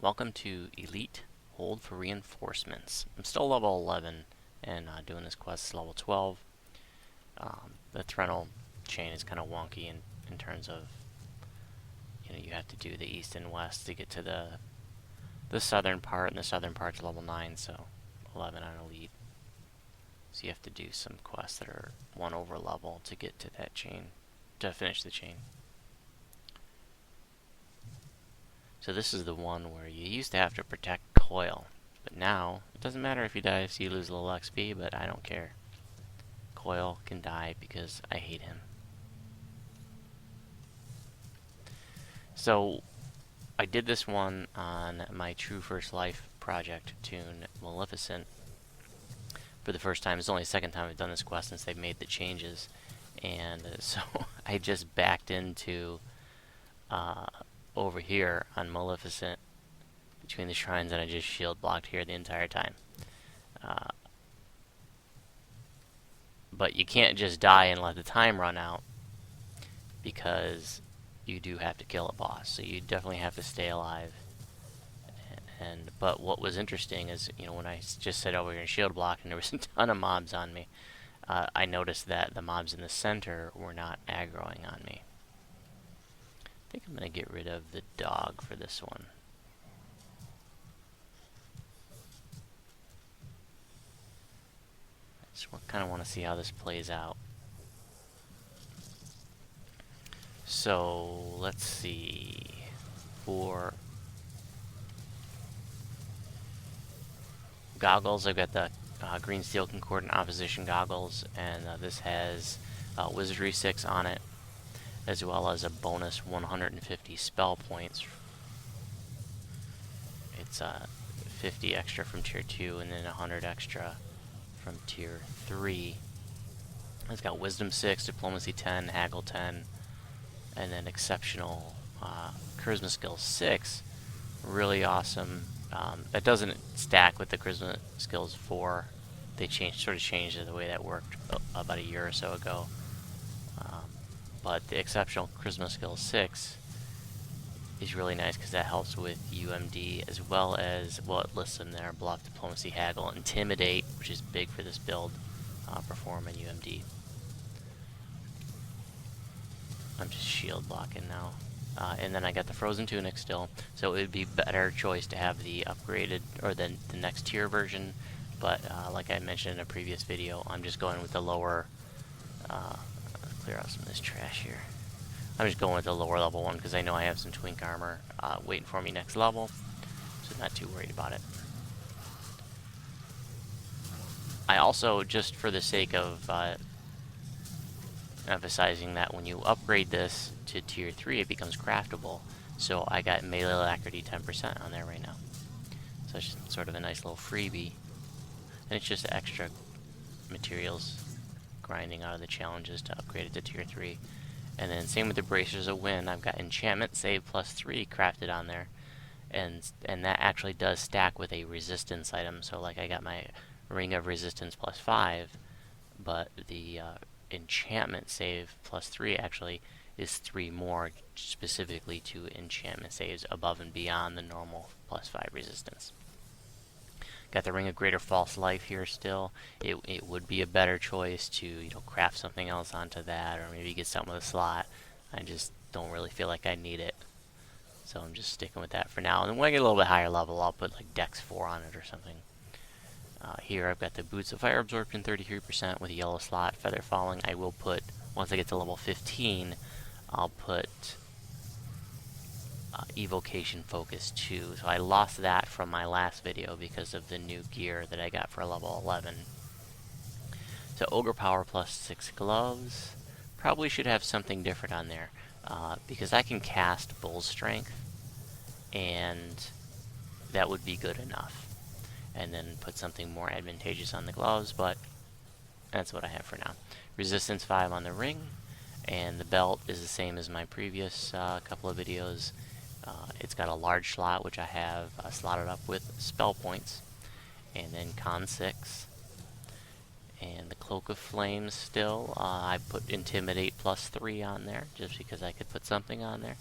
Welcome to Elite Hold for Reinforcements. I'm still level 11 and doing this quest level 12. The Threnal chain is kind of wonky in terms of, you have to do the east and west to get to the southern part, and the southern part's level 9, so 11 on Elite. So you have to do some quests that are 1 over level to get to that chain, to finish the chain. So this is the one where you used to have to protect Coyle, but now it doesn't matter if you die, so you lose a little XP, but I don't care. Coyle can die because I hate him. So I did this one on my True First Life project tune, Maleficent, for the first time. It's only the second time I've done this quest since they've made the changes, and so I just backed into over here on Maleficent between the shrines, and I just shield blocked here the entire time. But you can't just die and let the time run out, because you do have to kill a boss, so you definitely have to stay alive. But what was interesting is, when I just sat over here and shield blocked and there was a ton of mobs on me, I noticed that the mobs in the center were not aggroing on me. I think I'm going to get rid of the dog for this one. I just kind of want to see how this plays out. So, let's see. For goggles, I've got the Green Steel Concordant Opposition goggles, and this has Wizardry 6 on it, as well as a bonus 150 spell points. It's 50 extra from tier 2 and then 100 extra from tier 3. It's got Wisdom 6, Diplomacy 10, Haggle 10, and then exceptional Charisma skill 6. Really awesome. That doesn't stack with the Charisma skills 4. They sort of changed the way that worked about a year or so ago. But the exceptional Charisma skill 6 is really nice because that helps with UMD, as well as, well, it lists them there: Bluff, Diplomacy, Haggle, Intimidate, which is big for this build, Perform, and UMD. I'm just shield blocking now. And then I got the Frozen Tunic still, so it would be better choice to have the upgraded, or the next tier version, but like I mentioned in a previous video, I'm just going with the lower, clear out some of this trash here. I'm just going with the lower level one because I know I have some twink armor waiting for me next level, so not too worried about it. I also, just for the sake of emphasizing that when you upgrade this to tier 3, it becomes craftable, so I got melee alacrity 10% on there right now. So it's just sort of a nice little freebie, and it's just extra materials grinding out of the challenges to upgrade it to tier 3. And then same with the Bracers of Wind, I've got enchantment save plus 3 crafted on there, and that actually does stack with a resistance item. So like I got my Ring of Resistance plus 5, but the enchantment save plus 3 actually is 3 more, specifically to enchantment saves above and beyond the normal plus 5 resistance. Got the Ring of Greater False Life here still. It would be a better choice to craft something else onto that, or maybe get something with a slot. I just don't really feel like I need it, so I'm just sticking with that for now. And then when I get a little bit higher level, I'll put like Dex 4 on it or something. Here I've got the Boots of Fire Absorption 33% with a yellow slot. Feather Falling I will put, once I get to level 15, I'll put Evocation Focus 2. So I lost that from my last video because of the new gear that I got for level 11. So Ogre Power plus 6 gloves. Probably should have something different on there, because I can cast Bull Strength, and that would be good enough. And then put something more advantageous on the gloves, but that's what I have for now. Resistance 5 on the ring, and the belt is the same as my previous couple of videos. It's got a large slot, which I have slotted up with spell points, and then con 6. And the Cloak of Flames still, I put Intimidate plus 3 on there, just because I could put something on there.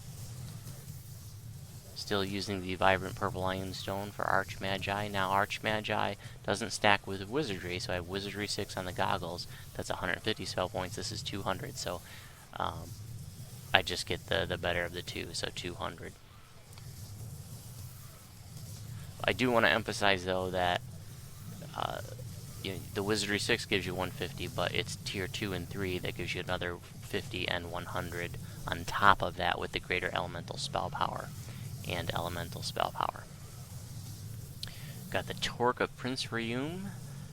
Still using the Vibrant Purple Ironstone for Arch Magi. Now Arch Magi doesn't stack with Wizardry, so I have Wizardry 6 on the goggles. That's 150 spell points. This is 200, so I just get the better of the two, so 200. I do want to emphasize, though, that the Wizardry 6 gives you 150, but it's Tier 2 and 3 that gives you another 50 and 100 on top of that with the Greater Elemental Spell Power and Elemental Spell Power. Got the Torque of Prince Rayum.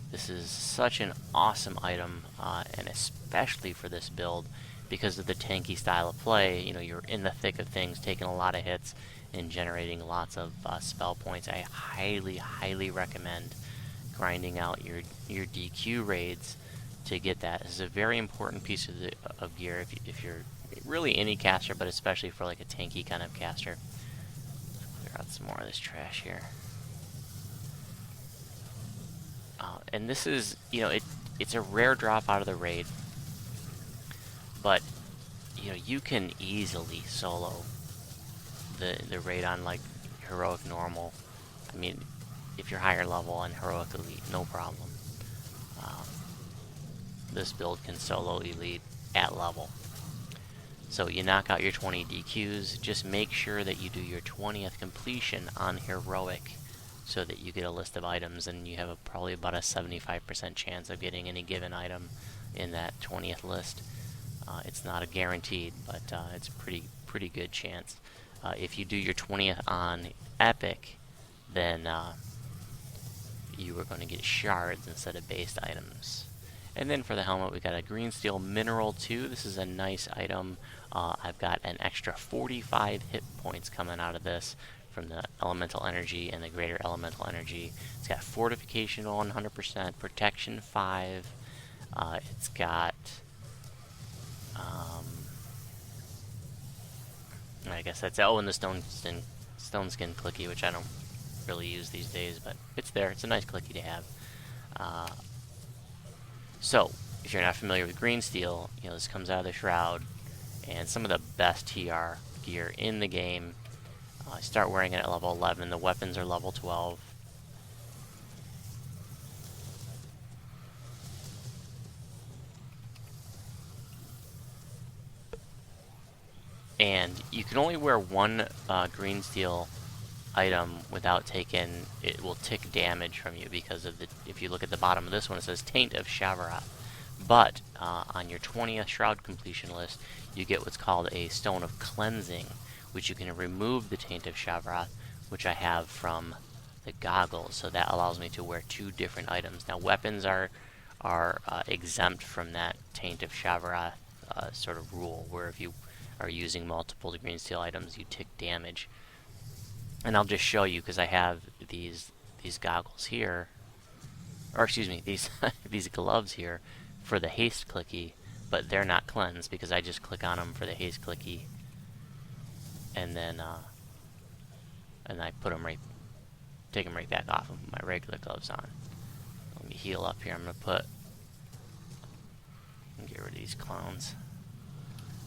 This is such an awesome item, and especially for this build, because of the tanky style of play. You're in the thick of things, taking a lot of hits, and generating lots of spell points. I highly recommend grinding out your DQ raids to get that. This is a very important piece of gear if you're really any caster, but especially for like a tanky kind of caster. Let's clear out some more of this trash here. And this is, it's a rare drop out of the raid, but you can easily solo the raid on like heroic normal. I mean, if you're higher level on heroic elite, no problem. This build can solo elite at level. So you knock out your 20 DQs. Just make sure that you do your 20th completion on heroic, so that you get a list of items, and you have probably about a 75% chance of getting any given item in that 20th list. It's not a guaranteed, but it's a pretty good chance. If you do your 20th on epic, then you are going to get shards instead of based items. And then for the helmet, we got a green steel mineral 2. This is a nice item. I've got an extra 45 hit points coming out of this from the elemental energy and the greater elemental energy. It's got fortification 100%, protection 5. It's got I guess that's and the stone skin clicky, which I don't really use these days, but it's there. It's a nice clicky to have. So if you're not familiar with green steel, this comes out of the shroud, and some of the best TR gear in the game. Start wearing it at level 11. The weapons are level 12. And you can only wear one green steel item without taking, it will tick damage from you because of if you look at the bottom of this one, it says Taint of Shavaroth. But on your 20th Shroud completion list, you get what's called a Stone of Cleansing, which you can remove the Taint of Shavaroth, which I have from the goggles. So that allows me to wear 2 different items. Now weapons are exempt from that Taint of Shavaroth sort of rule, where if you are using multiple green steel items, you tick damage. And I'll just show you, because I have these goggles here, or excuse me, these gloves here for the haste clicky, but they're not cleansed because I just click on them for the haste clicky, and then and I take them right back off and put my regular gloves on. Let me heal up here. I'm gonna get rid of these clowns,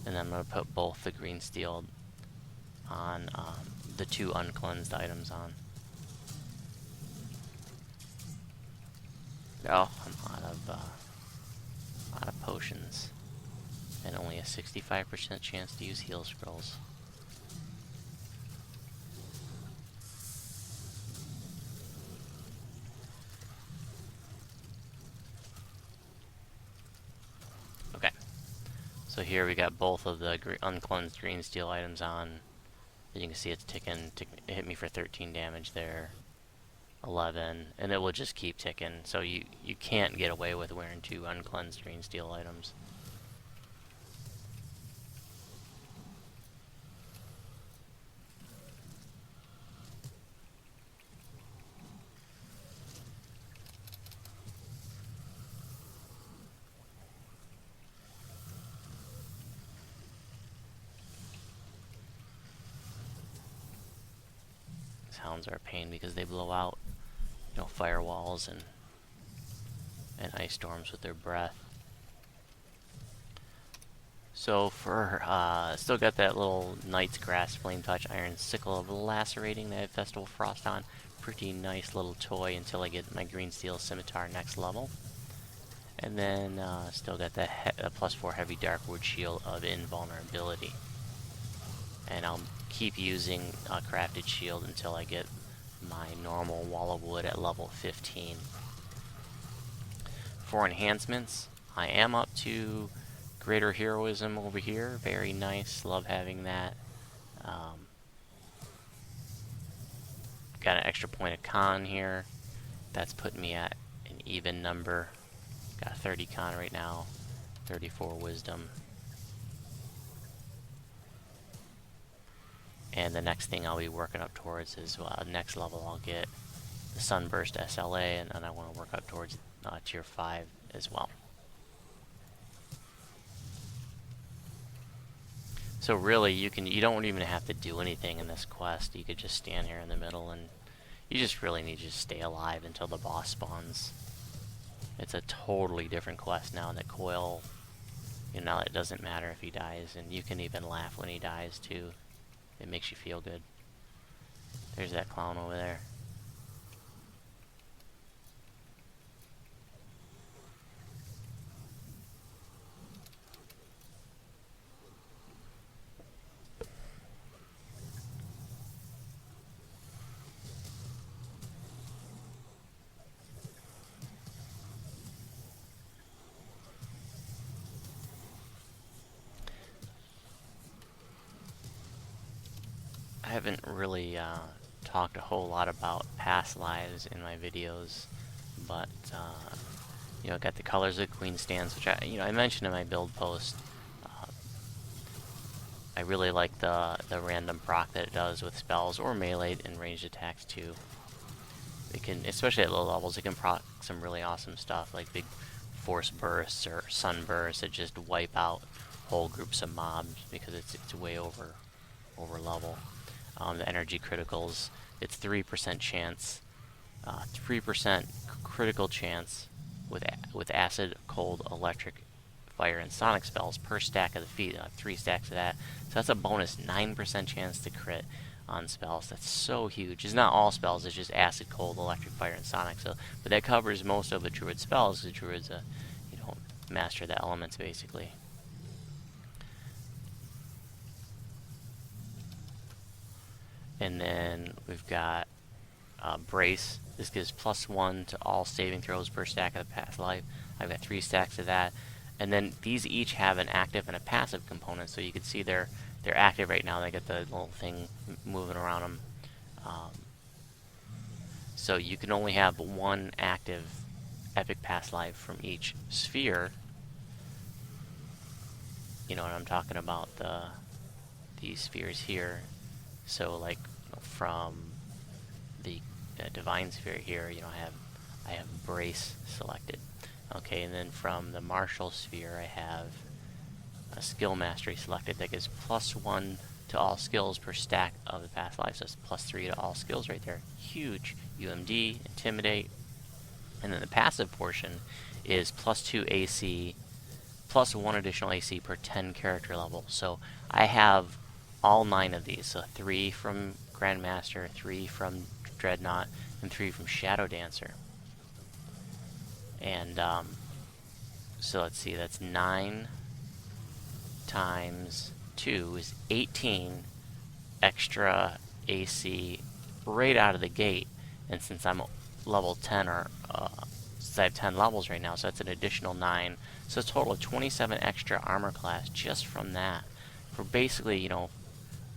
and then I'm gonna put both the green steel on, the 2 uncleansed items on. Oh, I'm out of potions, and only a 65% chance to use heal scrolls. Okay, so here we got both of the uncleansed green steel items on. You can see it's ticking. It hit me for 13 damage there, 11, and it will just keep ticking. So you can't get away with wearing 2 uncleansed green steel items. Hounds are a pain because they blow out, firewalls and ice storms with their breath. So for, still got that little Knight's Grasp, Flame Touch, Iron Sickle of Lacerating that I have Festival Frost on. Pretty nice little toy until I get my Green Steel Scimitar next level. And then still got that +4 Heavy Darkwood Shield of Invulnerability. And I'll keep using Crafted Shield until I get my normal Wall of Wood at level 15. For enhancements, I am up to Greater Heroism over here. Very nice. Love having that. Got an extra point of con here. That's putting me at an even number. Got 30 con right now. 34 wisdom. And the next thing I'll be working up towards is next level I'll get the Sunburst SLA, and then I want to work up towards tier 5 as well. So really, you don't even have to do anything in this quest. You could just stand here in the middle, and you just really need to just stay alive until the boss spawns. It's a totally different quest now that Coyle, now it doesn't matter if he dies, and you can even laugh when he dies too. It makes you feel good. There's that clown over there. I haven't really talked a whole lot about past lives in my videos, but I got the Colors of Queen stance, which I mentioned in my build post. I really like the random proc that it does with spells or melee and ranged attacks too. It can, especially at low levels, it can proc some really awesome stuff like big force bursts or sunbursts that just wipe out whole groups of mobs because it's way over level. The energy criticals, it's 3% chance, 3% critical chance with acid, cold, electric, fire, and sonic spells per stack of the feat. 3 stacks of that, so that's a bonus 9% chance to crit on spells. That's so huge. It's not all spells; it's just acid, cold, electric, fire, and sonic. So, but that covers most of the Druid spells. The Druid's master the elements basically. And then we've got Brace. This gives +1 to all saving throws per stack of the past life. I've got 3 stacks of that. And then these each have an active and a passive component. So you can see they're active right now. They got the little thing moving around them. So you can only have 1 active epic past life from each sphere. You know what I'm talking about, these spheres here. So like from the divine sphere here, I have Brace selected. Okay, and then from the martial sphere, I have a skill mastery selected that gives +1 to all skills per stack of the past life. So it's +3 to all skills right there. Huge. UMD, Intimidate, and then the passive portion is +2 AC, +1 additional AC per 10 character level. So I have all 9 of these. So 3 from Grandmaster, 3 from Dreadnought, and 3 from Shadow Dancer. And so let's see, that's 9 times 2 is 18 extra AC right out of the gate. And since I'm level 10, since I have 10 levels right now, so that's an additional 9. So a total of 27 extra armor class just from that. For basically,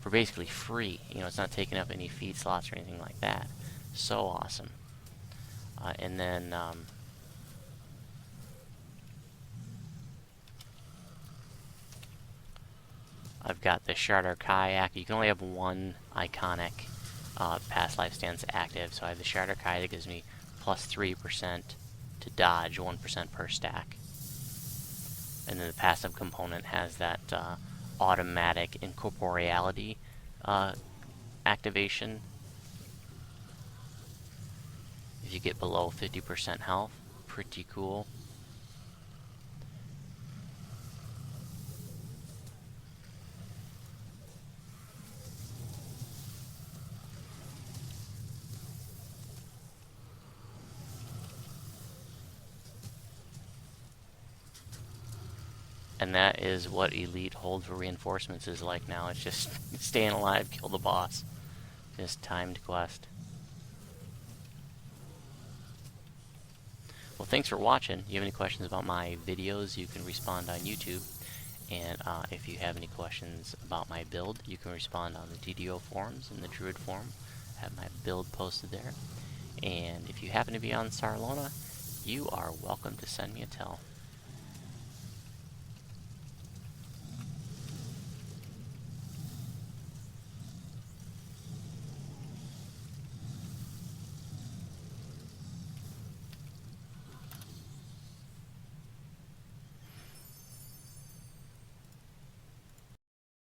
for basically free. It's not taking up any feat slots or anything like that. So awesome. And then I've got the Shardar Kayak. You can only have 1 iconic past life stance active. So I have the Shardar Kayak that gives me +3% to dodge, 1% per stack. And then the passive component has that automatic incorporeality activation. If you get below 50% health, pretty cool. And that is what Elite Hold for Reinforcements is like now. It's just staying alive, kill the boss. Just timed quest. Well, thanks for watching. You have any questions about my videos, you can respond on YouTube. And if you have any questions about my build, you can respond on the DDO forums and the Druid forum. I have my build posted there. And if you happen to be on Sarlona, you are welcome to send me a tell.